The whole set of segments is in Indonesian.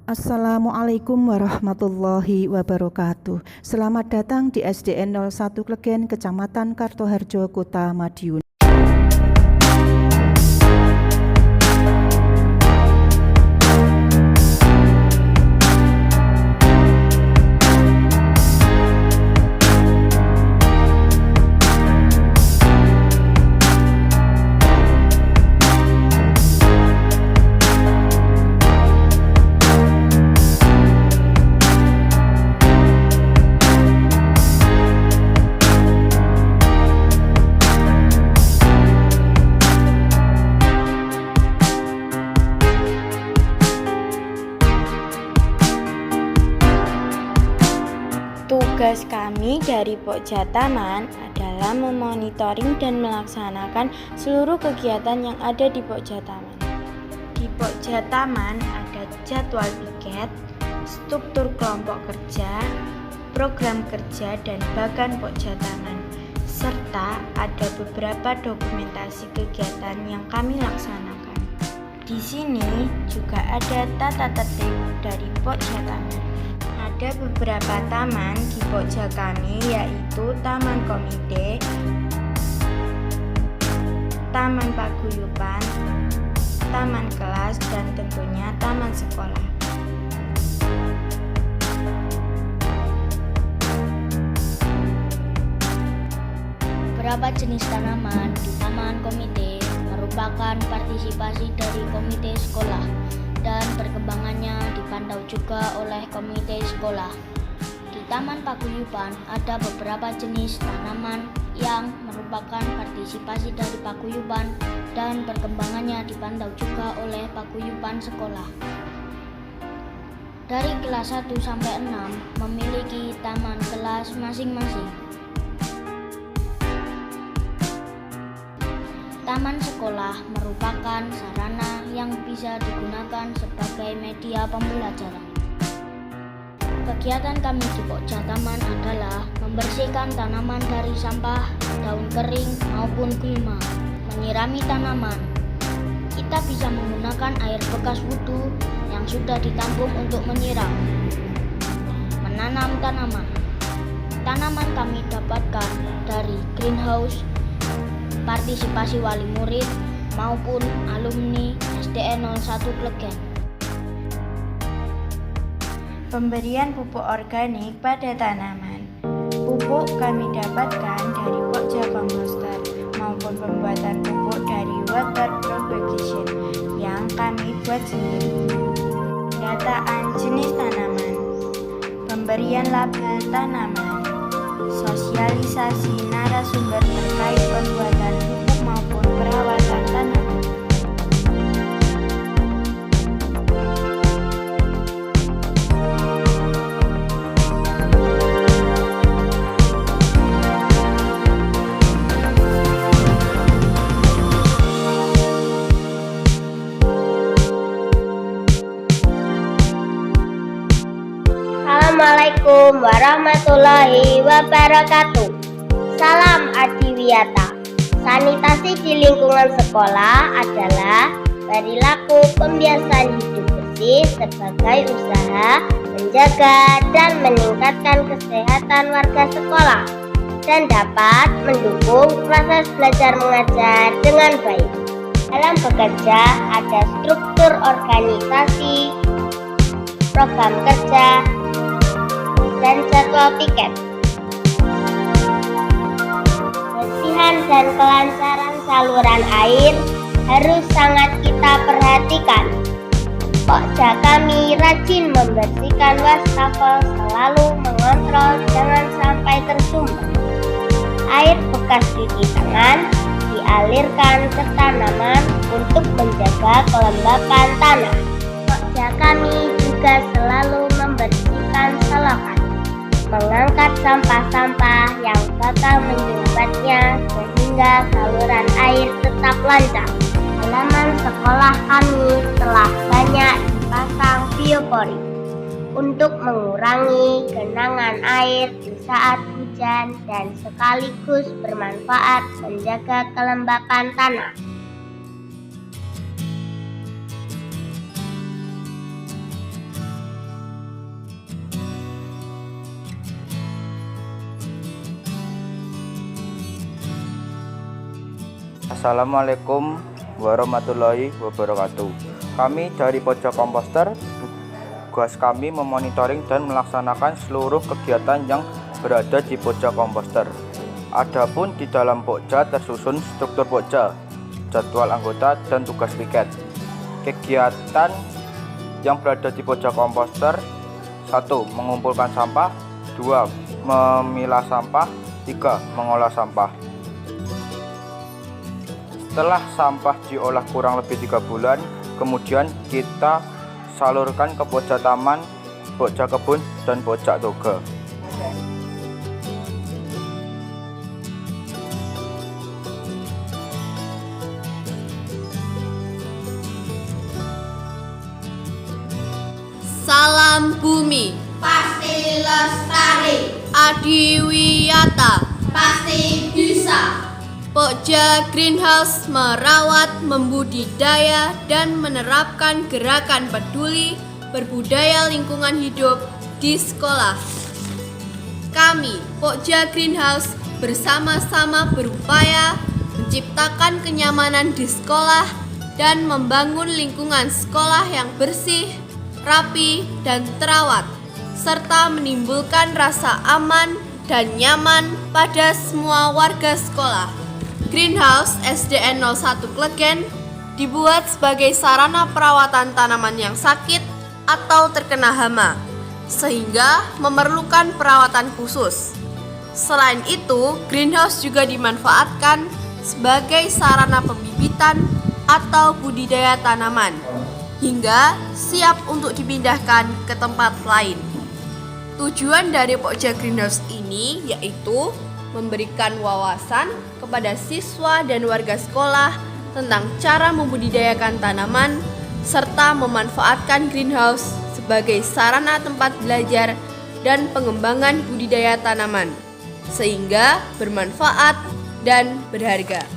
Assalamualaikum warahmatullahi wabarakatuh. Selamat datang di SDN 01 Klegen, Kecamatan Kartoharjo, Kota Madiun. Tugas kami dari Pokja Taman adalah memonitoring dan melaksanakan seluruh kegiatan yang ada di Pokja Taman. Di Pokja Taman ada jadwal piket, struktur kelompok kerja, program kerja, dan bahkan Pokja Taman, serta ada beberapa dokumentasi kegiatan yang kami laksanakan. Di sini juga ada tata tertib dari Pokja Taman. Ada beberapa taman di Pokja kami, yaitu Taman Komite, Taman Paguyuban, Taman Kelas, dan tentunya Taman Sekolah. Beberapa jenis tanaman di Taman Komite merupakan partisipasi dari komite sekolah dan perkembangannya dipantau juga oleh komite sekolah. Di Taman Paguyuban ada beberapa jenis tanaman yang merupakan partisipasi dari paguyuban dan perkembangannya dipantau juga oleh paguyuban sekolah. Dari kelas 1 sampai 6 memiliki taman kelas masing-masing. Taman sekolah merupakan sarana yang bisa digunakan sebagai media pembelajaran. Kegiatan kami di Pokja Taman adalah membersihkan tanaman dari sampah, daun kering maupun gulma, menyirami tanaman. Kita bisa menggunakan air bekas wudhu yang sudah ditampung untuk menyiram. Menanam tanaman. Tanaman kami dapatkan dari greenhouse, partisipasi wali murid maupun alumni SDN 01 Klegen. Pemberian pupuk organik pada tanaman. Pupuk kami dapatkan dari Pokja Komposter maupun pembuatan pupuk dari water propagation yang kami buat sendiri. Pendataan jenis tanaman, pemberian label tanaman, sosialisasi narasumber terkait pembuatan pupuk maupun perawatan tanaman. Assalamualaikum warahmatullahi wabarakatuh. Salam Adiwiyata. Sanitasi di lingkungan sekolah adalah perilaku pembiasaan hidup bersih sebagai usaha menjaga dan meningkatkan kesehatan warga sekolah dan dapat mendukung proses belajar mengajar dengan baik. Dalam bekerja ada struktur organisasi, program kerja, dan jadwal piket. Kebersihan dan kelancaran saluran air harus sangat kita perhatikan. Pokja kami rajin membersihkan wastafel, selalu mengontrol jangan sampai tersumbat. Air bekas cuci tangan dialirkan ke tanaman untuk menjaga kelembapan tanah. Pokja kami juga selalu membersihkan selokan, mengangkat sampah-sampah yang bakal menyumbatnya sehingga saluran air tetap lancar. Halaman sekolah kami telah banyak dipasang biopori untuk mengurangi genangan air di saat hujan dan sekaligus bermanfaat menjaga kelembapan tanah. Assalamualaikum warahmatullahi wabarakatuh. Kami dari Pokja Komposter, tugas kami memonitoring dan melaksanakan seluruh kegiatan yang berada di Pokja Komposter. Adapun di dalam Pokja tersusun struktur Pokja, jadwal anggota, dan tugas piket. Kegiatan yang berada di Pokja Komposter: 1. Mengumpulkan sampah. 2. Memilah sampah. 3. Mengolah sampah. Setelah sampah diolah kurang lebih 3 bulan, kemudian kita salurkan ke Pokja Taman, Pokja Kebun, dan Pokja Toga. Salam Bumi, pasti lestari. Adiwiyata, Pasti bisa. Pokja Greenhouse merawat, membudidaya, dan menerapkan gerakan peduli berbudaya lingkungan hidup di sekolah. Kami, Pokja Greenhouse, bersama-sama berupaya menciptakan kenyamanan di sekolah dan membangun lingkungan sekolah yang bersih, rapi, dan terawat, serta menimbulkan rasa aman dan nyaman pada semua warga sekolah. Greenhouse SDN 01 Klegen dibuat sebagai sarana perawatan tanaman yang sakit atau terkena hama, sehingga memerlukan perawatan khusus. Selain itu, greenhouse juga dimanfaatkan sebagai sarana pembibitan atau budidaya tanaman, hingga siap untuk dipindahkan ke tempat lain. Tujuan dari Pokja Greenhouse ini yaitu memberikan wawasan kepada siswa dan warga sekolah tentang cara membudidayakan tanaman, serta memanfaatkan greenhouse sebagai sarana tempat belajar dan pengembangan budidaya tanaman, sehingga bermanfaat dan berharga.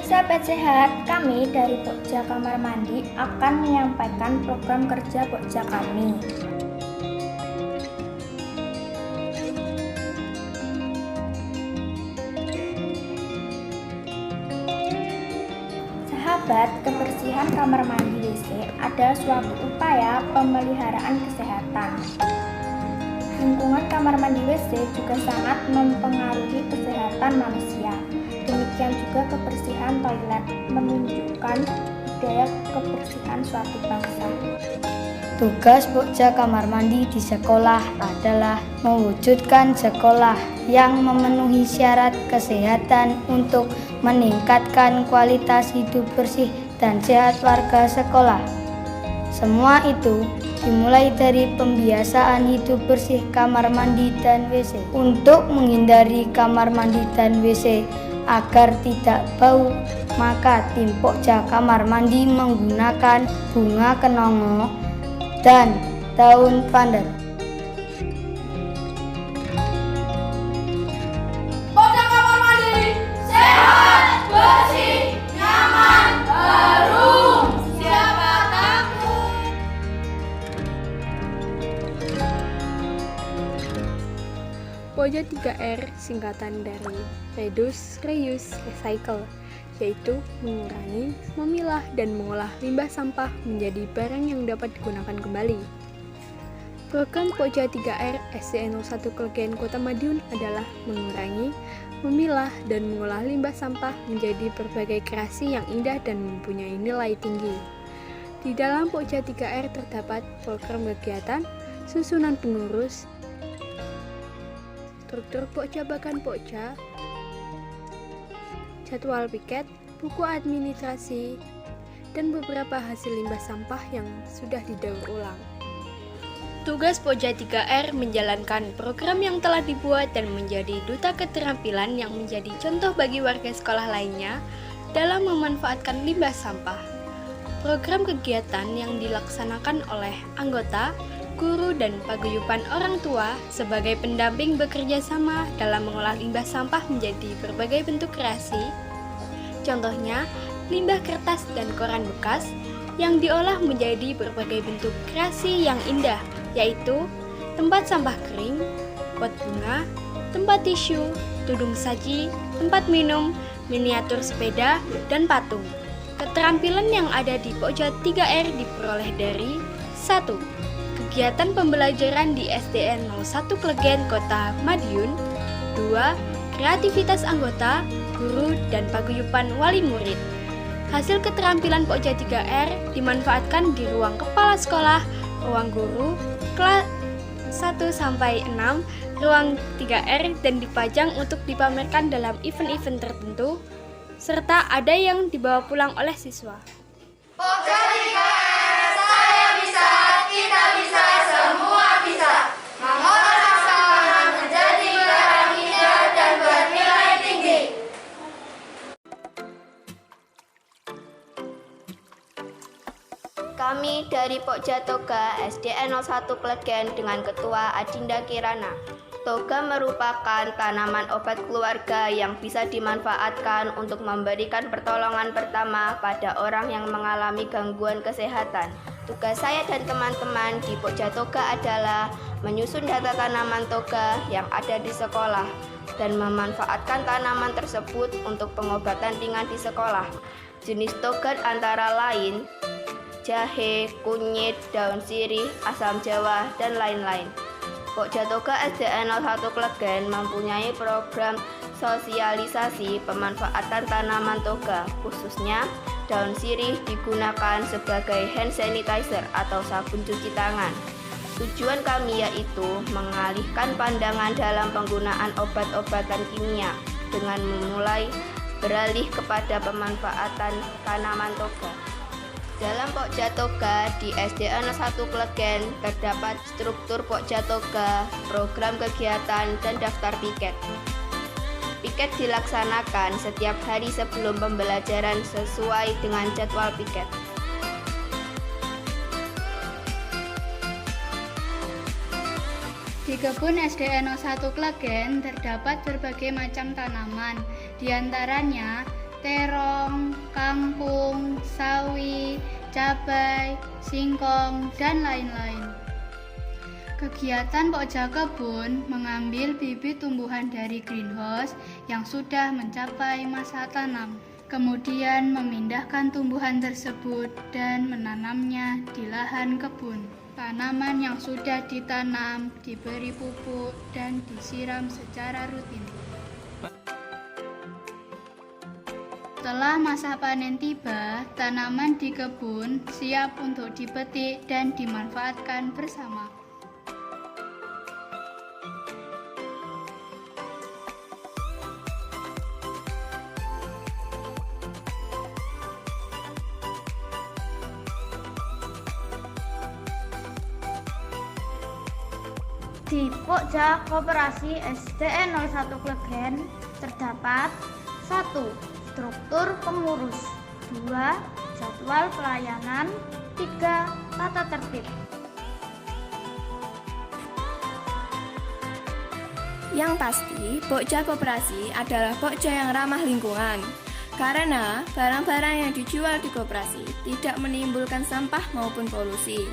Sahabat sehat, kami dari Pokja Kamar Mandi akan menyampaikan program kerja Pokja kami. Sahabat, kebersihan kamar mandi WC adalah suatu upaya pemeliharaan kesehatan. Lingkungan kamar mandi WC juga sangat mempengaruhi kesehatan manusia. Demikian juga kebersihan toilet menunjukkan budaya kebersihan suatu bangsa. Tugas Pokja Kamar Mandi di sekolah adalah mewujudkan sekolah yang memenuhi syarat kesehatan untuk meningkatkan kualitas hidup bersih dan sehat warga sekolah. Semua itu dimulai dari pembiasaan hidup bersih kamar mandi dan WC. Untuk menghindari kamar mandi dan WC agar tidak bau, maka tim Pokja Kamar Mandi menggunakan bunga kenongo dan daun pandan. Pokja Kamar Mandi, sehat, bersih, nyaman, harum. Siapa takut? Pokja 3R singkatan dari Reduce, Reuse, Recycle, yaitu mengurangi, memilah, dan mengolah limbah sampah menjadi barang yang dapat digunakan kembali. Program Pokja 3R SDN 01 Klegen Kota Madiun adalah mengurangi, memilah, dan mengolah limbah sampah menjadi berbagai kreasi yang indah dan mempunyai nilai tinggi. Di dalam Pokja 3R terdapat program kegiatan, susunan pengurus, struktur Pokja bahkan Pokja, jadwal piket, buku administrasi, dan beberapa hasil limbah sampah yang sudah didaur ulang. Tugas Pokja 3R menjalankan program yang telah dibuat dan menjadi duta keterampilan yang menjadi contoh bagi warga sekolah lainnya dalam memanfaatkan limbah sampah. Program kegiatan yang dilaksanakan oleh anggota, guru, dan paguyuban orang tua sebagai pendamping bekerja sama dalam mengolah limbah sampah menjadi berbagai bentuk kreasi. Contohnya, limbah kertas dan koran bekas yang diolah menjadi berbagai bentuk kreasi yang indah yaitu tempat sampah kering, pot bunga, tempat tisu, tudung saji, tempat minum, miniatur sepeda, dan patung. Keterampilan yang ada di Pokja 3R diperoleh dari 1. Kegiatan pembelajaran di SDN 01 Klegen Kota Madiun. 2. Kreativitas anggota, guru, dan paguyuban wali murid. Hasil keterampilan Pokja 3R dimanfaatkan di ruang kepala sekolah, ruang guru, kelas 1-6, ruang 3R, dan dipajang untuk dipamerkan dalam event-event tertentu, serta ada yang dibawa pulang oleh siswa. Pokja 3R, saya bisa, kita bisa, semua bisa. Mengolah sampah menjadi barang indah dan bernilai tinggi. Kami dari Pokja Toga SDN 01 Klegen dengan Ketua Adinda Kirana. Toga merupakan tanaman obat keluarga yang bisa dimanfaatkan untuk memberikan pertolongan pertama pada orang yang mengalami gangguan kesehatan. Tugas saya dan teman-teman di Pokja Toga adalah menyusun data tanaman toga yang ada di sekolah dan memanfaatkan tanaman tersebut untuk pengobatan ringan di sekolah. Jenis toga antara lain jahe, kunyit, daun sirih, asam jawa, dan lain-lain. Pokja Toga SDN 01 Klegen mempunyai program sosialisasi pemanfaatan tanaman toga, khususnya daun sirih digunakan sebagai hand sanitizer atau sabun cuci tangan. Tujuan kami yaitu mengalihkan pandangan dalam penggunaan obat-obatan kimia dengan memulai beralih kepada pemanfaatan tanaman toga. Dalam Pokja Toga di SDN 01 Klegen terdapat struktur Pokja Toga, program kegiatan, dan daftar piket. Piket dilaksanakan setiap hari sebelum pembelajaran sesuai dengan jadwal piket. Di kebun SDN 01 Klegen terdapat berbagai macam tanaman, diantaranya terong, kangkung, sawi, cabai, singkong, dan lain-lain. Kegiatan Pokja Kebun mengambil bibit tumbuhan dari greenhouse yang sudah mencapai masa tanam, kemudian memindahkan tumbuhan tersebut dan menanamnya di lahan kebun. Tanaman yang sudah ditanam diberi pupuk dan disiram secara rutin. Setelah masa panen tiba, tanaman di kebun siap untuk dipetik dan dimanfaatkan bersama. Di Pokja Koperasi SDN 01 Klegen terdapat 1. Struktur pengurus, 2. Jadwal pelayanan, 3. Tata tertib. Yang pasti, Pokja Koperasi adalah Pokja yang ramah lingkungan karena barang-barang yang dijual di koperasi tidak menimbulkan sampah maupun polusi.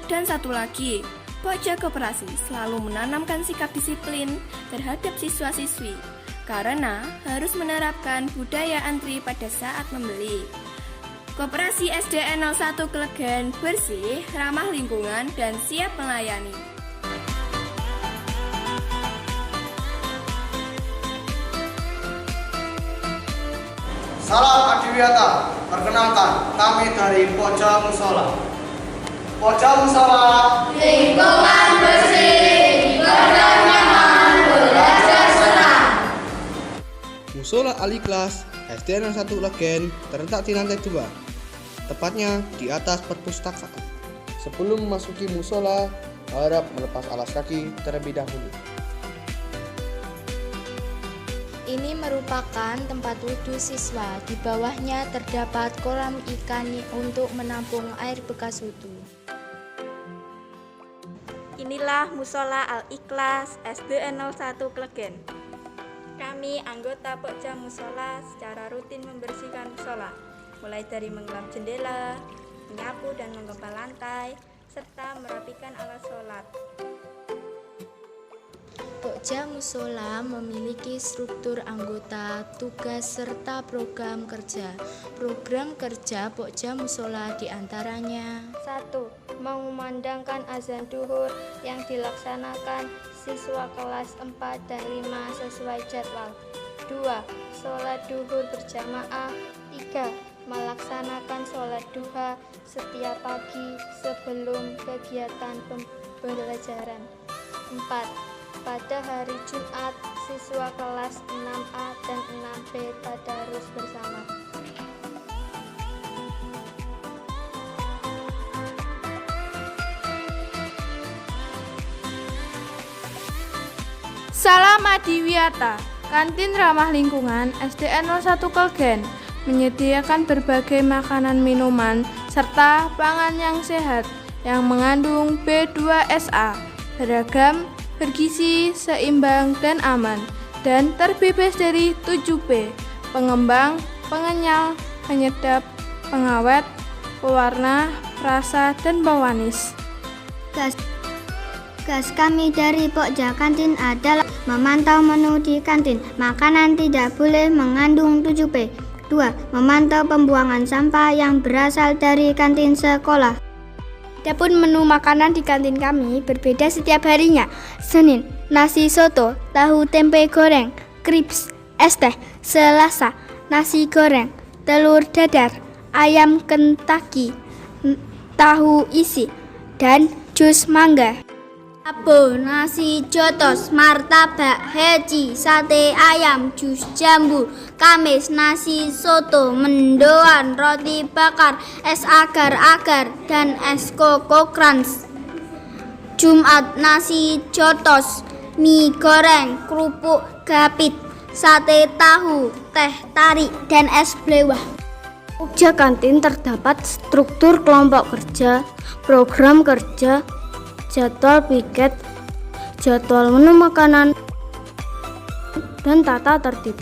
Dan satu lagi, Pokja Koperasi selalu menanamkan sikap disiplin terhadap siswa-siswi karena harus menerapkan budaya antri pada saat membeli. Koperasi SDN 01 Klegen bersih, ramah lingkungan, dan siap melayani. Salam Adiwiyata, perkenalkan kami dari Pokja Musola. Pokja Musola, Lingkungan bersih, belajar nyaman, belajar senang. Musola Aliklas SDN 01 Klegen terletak di lantai 2, tepatnya di atas perpustakaan. Sebelum memasuki musola, harap melepas alas kaki terlebih dahulu. Ini merupakan tempat wudhu siswa. Di bawahnya terdapat kolam ikan untuk menampung air bekas wudhu. Inilah Musola Al-Ikhlas SDN 01 Klegen. Kami anggota Pokja Musola secara rutin membersihkan musola, mulai dari menggelap jendela, menyapu dan menggempal lantai, serta merapikan alat sholat. Pokja Musola memiliki struktur anggota, tugas, serta program kerja. Program kerja Pokja Musola diantaranya 1. Mengumandangkan azan duhur yang dilaksanakan siswa kelas 4 dan 5 sesuai jadwal. 2. Sholat duhur berjamaah. 3. Melaksanakan sholat duha setiap pagi sebelum kegiatan pembelajaran. 4. Pada hari Jumat, siswa kelas 6A dan 6B tadarus bersama. Salam Adiwiyata, kantin ramah lingkungan SDN 01 Klegen menyediakan berbagai makanan minuman serta pangan yang sehat yang mengandung B2SA, beragam, bergizi, seimbang, dan aman, dan terbebas dari 7P, pengembang, pengenyal, penyedap, pengawet, pewarna, rasa, dan pewanis. Tugas kami dari Pokja Kantin adalah memantau menu di kantin. Makanan tidak boleh mengandung 7P. 2. Memantau pembuangan sampah yang berasal dari kantin sekolah. Adapun menu makanan di kantin kami berbeda setiap harinya. Senin, nasi soto, tahu tempe goreng, krips, es teh. Selasa, nasi goreng, telur dadar, ayam Kentucky, tahu isi, dan jus mangga. Rabu, nasi jotos, martabak, heci, sate ayam, jus jambu. Kamis, nasi soto, mendoan, roti bakar, es agar-agar, dan es koko crunch. Jumat, nasi jotos, mie goreng, kerupuk gapit, sate tahu, teh tarik, dan es blewah. Pokja Kantin terdapat struktur kelompok kerja, program kerja, jadwal piket, jadwal menu makanan, dan tata tertib.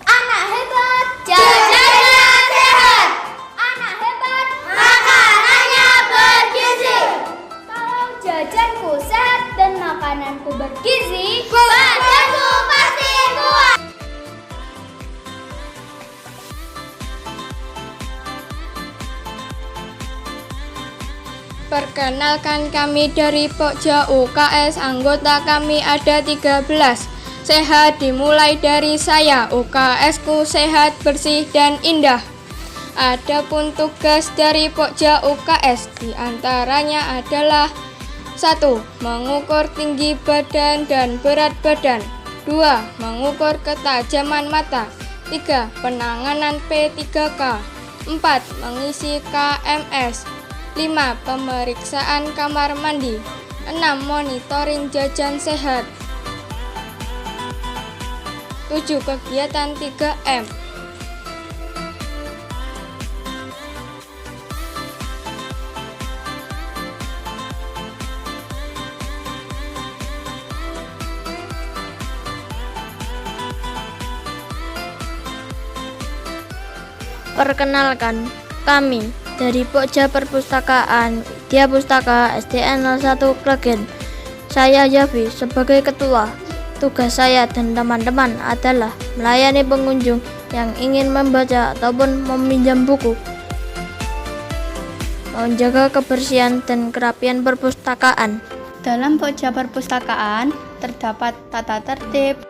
Anak hebat, jajannya sehat. Anak hebat, makanannya bergizi. Kalau jajanku sehat dan makananku bergizi, badanku pasti kuat. Perkenalkan, kami dari Pokja UKS, anggota kami ada 13. Sehat dimulai dari saya, UKS-ku sehat, bersih, dan indah. Adapun tugas dari Pokja UKS diantaranya adalah 1. Mengukur tinggi badan dan berat badan. 2. Mengukur ketajaman mata. 3. Penanganan P3K. 4. Mengisi KMS. 5. Pemeriksaan kamar mandi. 6. Monitoring jajan sehat. 7. Kegiatan 3M. Perkenalkan, kami dari Pokja Perpustakaan Widya Pustaka SDN 01 Klegen. Saya Yafi sebagai ketua. Tugas saya dan teman-teman adalah melayani pengunjung yang ingin membaca ataupun meminjam buku, menjaga kebersihan dan kerapian perpustakaan. Dalam Pokja Perpustakaan terdapat tata tertib,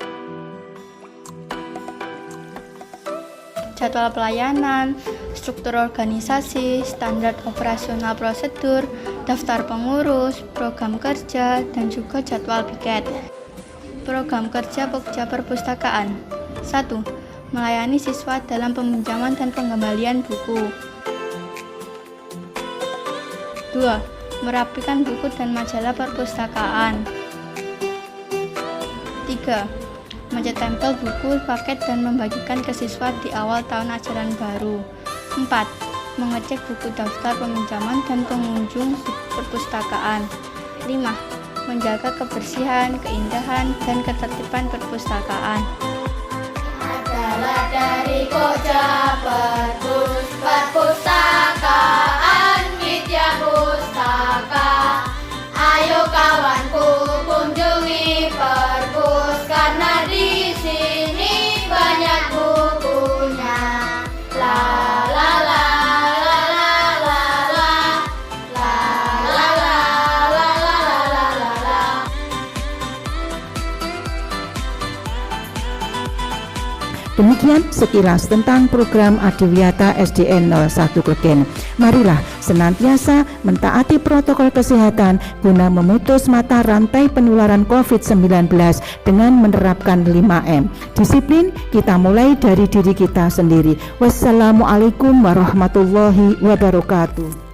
jadwal pelayanan, struktur organisasi, standar operasional prosedur, daftar pengurus, program kerja, dan juga jadwal piket. Program kerja Pokja Perpustakaan. 1. Melayani siswa dalam peminjaman dan pengembalian buku. 2. Merapikan buku dan majalah perpustakaan. 3. Mencetempel buku, paket, dan membagikan ke siswa di awal tahun ajaran baru. 4. Mengecek buku daftar peminjaman dan pengunjung perpustakaan. 5. Menjaga kebersihan, keindahan, dan ketertiban perpustakaan. Adalah dari Pokja Perpustakaan Widya Pustaka. Ayo kawanku kunjungi perpus karena di sini banyak bukunya. La la la la la la la la la la la la la la. Demikian sekilas tentang program Adiwiyata SDN 01 Klegen. Marilah senantiasa mentaati protokol kesehatan guna memutus mata rantai penularan COVID-19 dengan menerapkan 5M. Disiplin kita mulai dari diri kita sendiri. Wassalamualaikum warahmatullahi wabarakatuh.